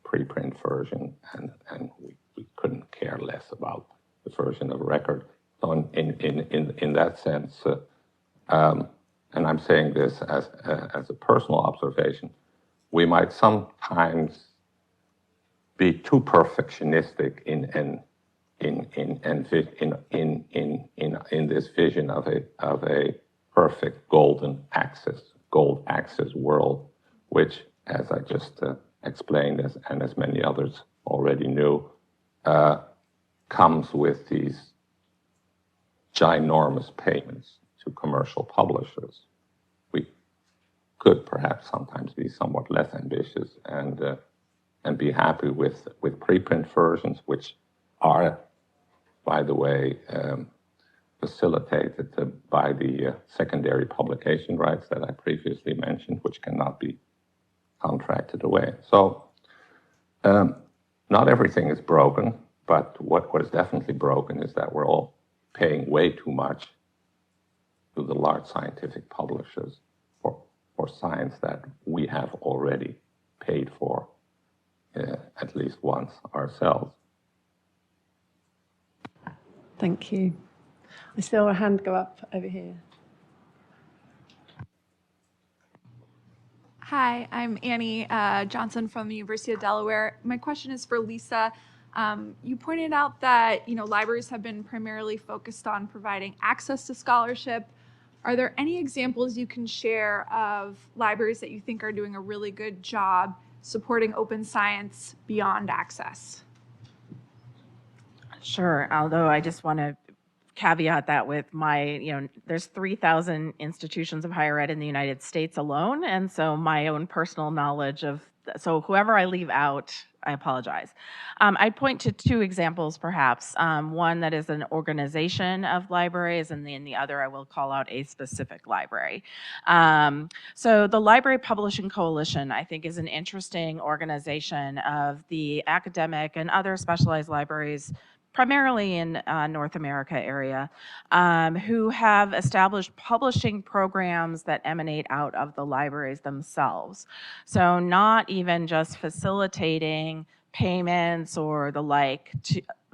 preprint version, and we couldn't care less about the version of record. So in that sense, and I'm saying this as a personal observation, we might sometimes be too perfectionistic in this vision of a perfect gold access world, which, as I just explained, and as many others already knew, comes with these ginormous payments to commercial publishers. We could perhaps sometimes be somewhat less ambitious and be happy with preprint versions, which are, by the way, facilitated by the secondary publication rights that I previously mentioned, which cannot be contracted away. So not everything is broken, but what is definitely broken is that we're all paying way too much to the large scientific publishers for science that we have already paid for at least once ourselves. Thank you. I saw a hand go up over here. Hi, I'm Annie Johnson from the University of Delaware. My question is for Lisa. You pointed out that libraries have been primarily focused on providing access to scholarship. Are there any examples you can share of libraries that you think are doing a really good job supporting open science beyond access? Sure, although I just want to caveat that with there's 3,000 institutions of higher ed in the United States alone, and so my own personal knowledge of, so whoever I leave out, I apologize. I'd point to 2 examples, perhaps. One that is an organization of libraries, and then the other I will call out a specific library. So the Library Publishing Coalition, I think, is an interesting organization of the academic and other specialized libraries, primarily in North America area, who have established publishing programs that emanate out of the libraries themselves. So not even just facilitating payments or the like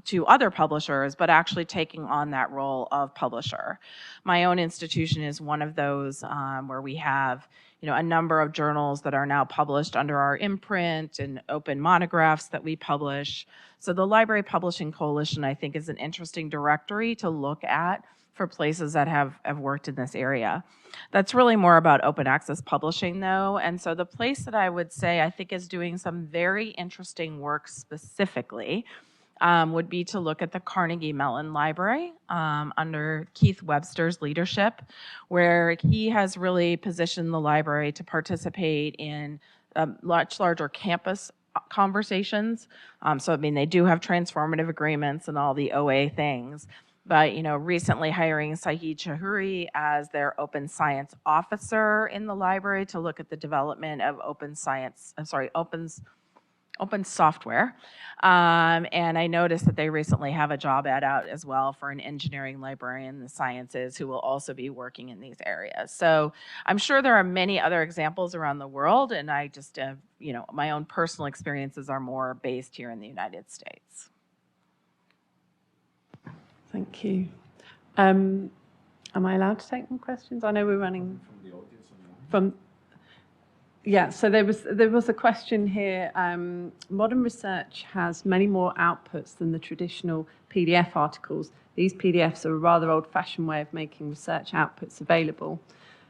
to other publishers, but actually taking on that role of publisher. My own institution is one of those where we have a number of journals that are now published under our imprint and open monographs that we publish. So the Library Publishing Coalition, I think, is an interesting directory to look at for places that have worked in this area. That's really more about open access publishing, though. And so the place that I would say I think is doing some very interesting work specifically would be to look at the Carnegie Mellon Library under Keith Webster's leadership, where he has really positioned the library to participate in much larger campus conversations. So, they do have transformative agreements and all the OA things. But, recently hiring Sahid Chahuri as their open science officer in the library to look at the development of open software. And I noticed that they recently have a job ad out as well for an engineering librarian in the sciences who will also be working in these areas. So I'm sure there are many other examples around the world, and I just, my own personal experiences are more based here in the United States. Thank you. Am I allowed to take more questions? I know we're running from the audience. Yeah, so there was a question here. Modern research has many more outputs than the traditional PDF articles. These PDFs are a rather old-fashioned way of making research outputs available.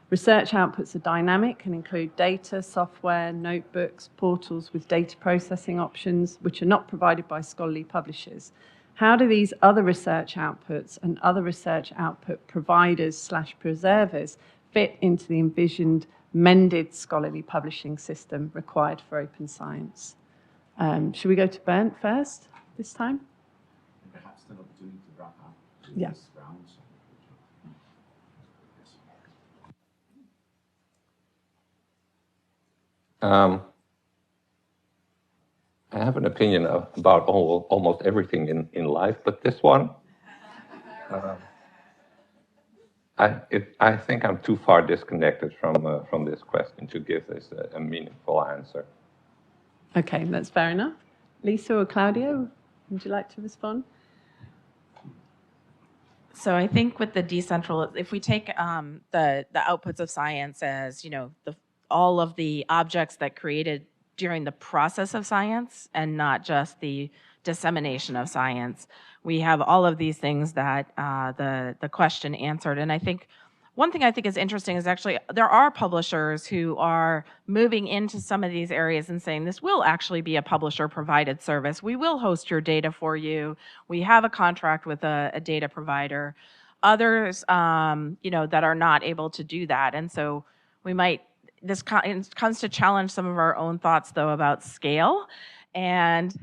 Research outputs are dynamic and include data, software, notebooks, portals with data processing options, which are not provided by scholarly publishers. How do these other research outputs and other research output providers/preservers fit into the envisioned mended scholarly publishing system required for open science? Should we go to Bernd first this time? Perhaps an opportunity to wrap up Yeah. this round. I have an opinion about almost everything in life, but this one, I think I'm too far disconnected from this question to give this a meaningful answer. Okay, that's fair enough. Lisa or Claudio, would you like to respond? So I think with the if we take the outputs of science as, all of the objects that created during the process of science and not just the dissemination of science, we have all of these things that the question answered. And I think one thing I think is interesting is actually there are publishers who are moving into some of these areas and saying this will actually be a publisher-provided service. We will host your data for you. We have a contract with a data provider. Others, that are not able to do that. And so this comes to challenge some of our own thoughts, though, about scale and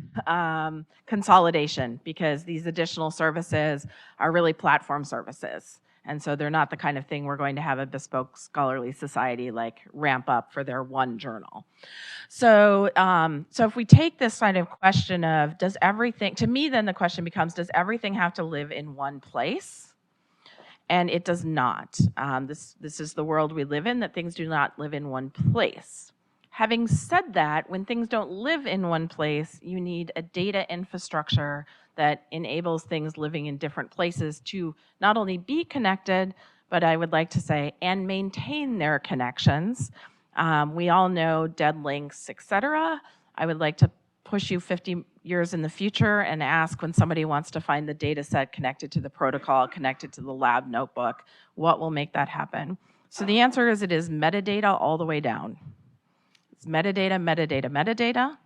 consolidation, because these additional services are really platform services. And so they're not the kind of thing we're going to have a bespoke scholarly society like ramp up for their one journal. So if we take this kind of question of does everything, to me then the question becomes, does everything have to live in one place? And it does not. This is the world we live in, that things do not live in one place. Having said that, when things don't live in one place, you need a data infrastructure that enables things living in different places to not only be connected, but I would like to say, and maintain their connections. We all know dead links, etc. I would like to push you 50 years in the future and ask when somebody wants to find the data set connected to the protocol, connected to the lab notebook, what will make that happen? So the answer is it is metadata all the way down. It's metadata, metadata, metadata.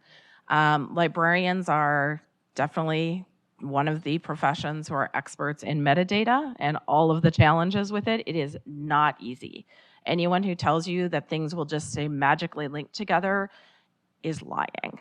Librarians are definitely one of the professions who are experts in metadata and all of the challenges with it. It is not easy. Anyone who tells you that things will just stay magically linked together is lying.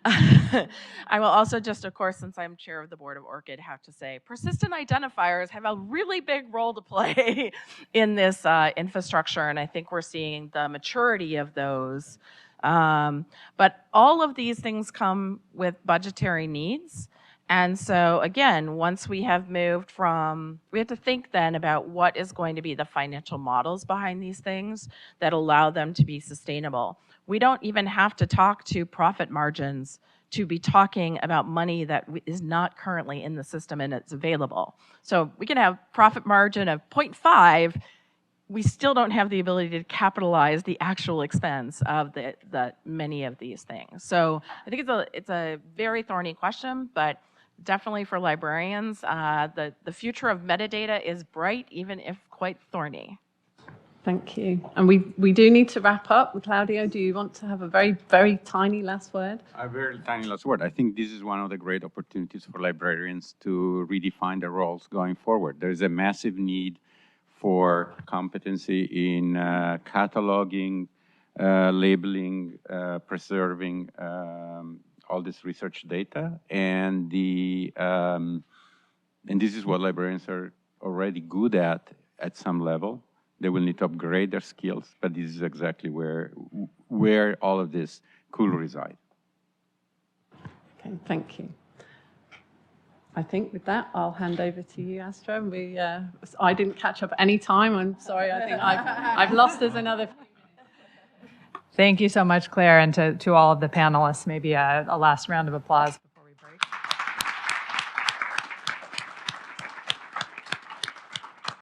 I will also just, of course, since I'm chair of the board of ORCID, have to say persistent identifiers have a really big role to play in this infrastructure, and I think we're seeing the maturity of those. But all of these things come with budgetary needs. And so again, once we have moved from, we have to think then about what is going to be the financial models behind these things that allow them to be sustainable. We don't even have to talk to profit margins to be talking about money that is not currently in the system and it's available. So we can have profit margin of 0.5, we still don't have the ability to capitalize the actual expense of the many of these things. So I think it's a very thorny question, but definitely for librarians, the future of metadata is bright, even if quite thorny. Thank you. And we do need to wrap up. Claudio, do you want to have a very, very tiny last word? A very tiny last word. I think this is one of the great opportunities for librarians to redefine their roles going forward. There is a massive need for competency in cataloging, labeling, preserving all this research data, and this is what librarians are already good at some level. They will need to upgrade their skills, but this is exactly where all of this could reside. Okay, thank you. I think with that, I'll hand over to you, Astra. I didn't catch up any time. I'm sorry. I think I've lost us another. Thank you so much, Claire, and to all of the panelists. Maybe a last round of applause.